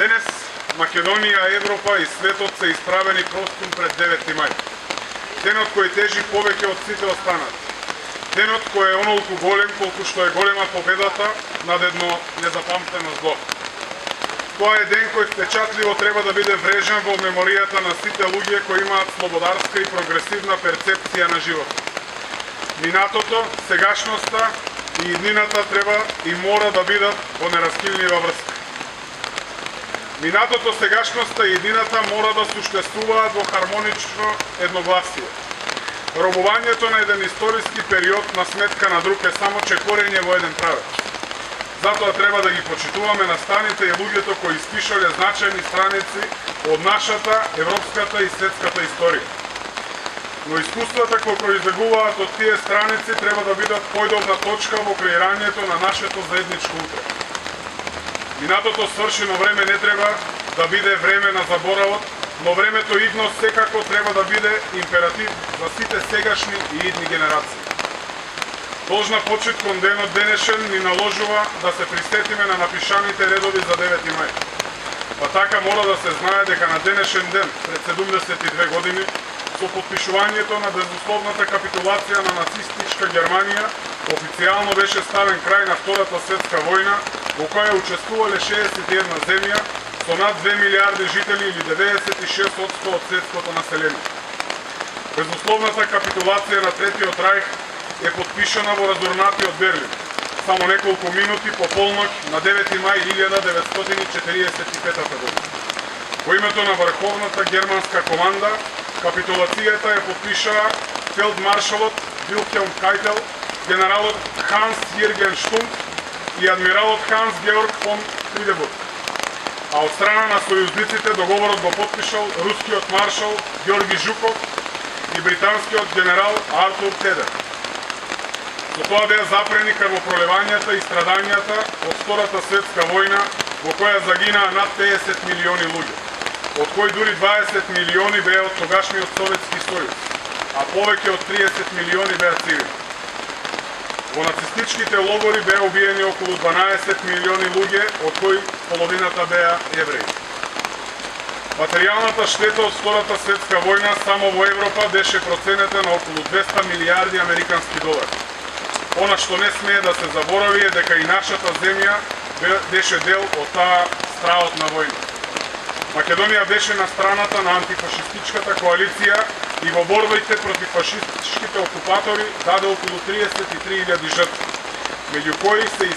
Денес Македонија, Европа и светот се исправени простум пред 9 мај. Денот кој тежи повеќе од сите останати. Денот кој е онолку голем колку што е голема победата над едно незапамтено зло. Тоа е ден кој впечатливо треба да биде врежан во меморијата на сите луѓе кои имаат слободарска и прогресивна перцепција на животот. Минатото, сегашноста и иднината треба и мора да бидат во нераскинлива врска. Минатото, сегашноста и иднината мора да суштествуваат во хармонично едногласие. Робувањето на еден историски период на сметка на друг е само чекорење во еден правец. Затоа треба да ги почитуваме настаните и луѓето кои испишале значајни страници од нашата, европската и светската историја. Но искуствата кои произлегуваат од тие страници треба да бидат појдовна точка во креирањето на нашето заедничко утре. Минатото свршено време не треба да биде време на заборавот, но времето идно секако треба да биде императив за сите сегашни и идни генерации. Должна почит кон денот денешен ни наложува да се присетиме на напишаните редови за 9 мај. Па така мора да се знае дека на денешен ден, пред 72 години, со подпишувањето на безусловната капитулација на нацистичка Германија, официјално беше ставен крај на Втората светска војна, во која учествувале 61 земја, со над 2 милиарди жители или 96% од светското население. Безусловната капитулација на Третиот рајх е подпишана во разорнатиот Берлин, само неколку минути по полноќ на 9 мај 1945 година. Во името на врховната германска команда, капитулацијата ја подпишаа фелдмаршалот Вилхелм Кајтел, генералот Ханс Јерген Штумф и адмиралот Ханс Георг фон Фридебург. А од страна на сојузниците договорот го подпишал рускиот маршал Ѓорги Жуков и британскиот генерал Артур Тедер. Со тоа беа запрени крвопролевањата и страдањата од Втората светска војна, во која загинаа над 50 милиони луѓе, од кои дури 20 милиони беа од тогашниот Советски сојуз, а повеќе од 30 милиони беа цивили. Во нацистичките логори беа убиени околу 12 милиони луѓе, од кои половината беа евреи. Материјалната штета од Втората светска војна само во Европа беше проценета на околу 200 милиарди американски долари. Она што не смее да се заборави е дека и нашата земја беше дел од таа страотна војна. Македонија беше на страната на антифашистичката коалиција и во борбите против фашистичките окупатори даде околу 33.000 жртви, меѓу кои се и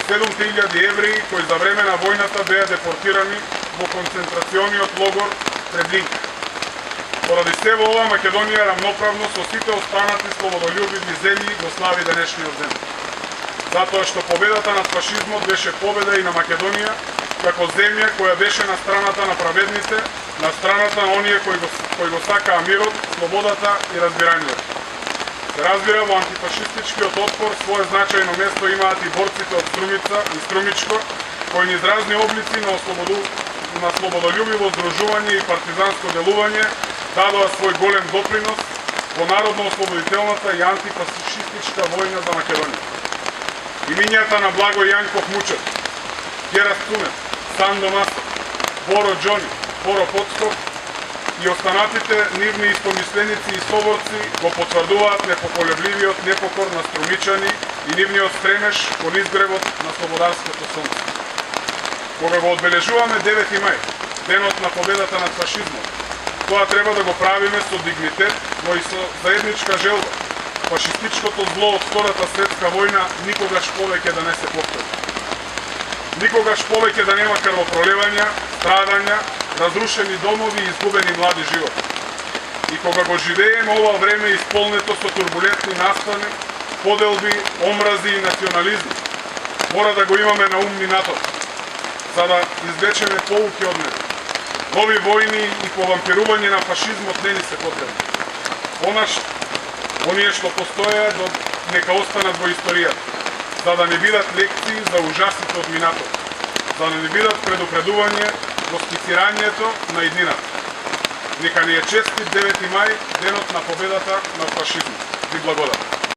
7.000 евреи кои за време на војната беа депортирани во концентрациониот логор Treblinka. Поради сево ова, Македонија рамноправно со сите останати слободолюбиви земји го слави денешниот ден. Затоа што победата над фашизмот беше победа и на Македонија, како земја која беше на страната на праведните, на страната на оние кои го сакаа мирот, слободата и разбирањето. Се разбира, во антифашистичкиот отпор свое значајно место имаат и борците од Струмица и Струмичко, кои низ разни облици на слободолюбиво здружување и партизанско делување дадоа свој голем допринос во народно-ослободителната и антифашистичка војна за Македонија. Имињата на Благо Јанков Мучев, Герас Цунев, Сандо Масов, Боро Џони, Боро Поцков и останатите нивни истомисленици и соборци го потврдуваат непоколебливиот непокор на струмичани и нивниот стремеж кон изгревот на слободарското сонце. Кога го одбележуваме 9 мај, денот на победата над фашизмот, тоа треба да го правиме со дигнитет, но и со заедничка желба. Фашистичкото зло од Втората светска војна никогаш повеќе да не се повтори. Никогаш повеќе да нема крвопролевања, страдања, разрушени домови и изгубени млади животи. И кога го живееме ова време исполнето со турбулентни настани, поделби, омрази и национализми, мора да го имаме на ум минатото, за да извлечеме поуки од него. Нови војни и повампирување на фашизмот не ни се потребни. Оние што постоја нека останат во историјата, за да не бидат лекции за ужасите од минатото, за да не бидат предупредување во скицирањето на иднината. Нека ни е честит 9 мај, денот на победата на фашизмот. Ви благодарам.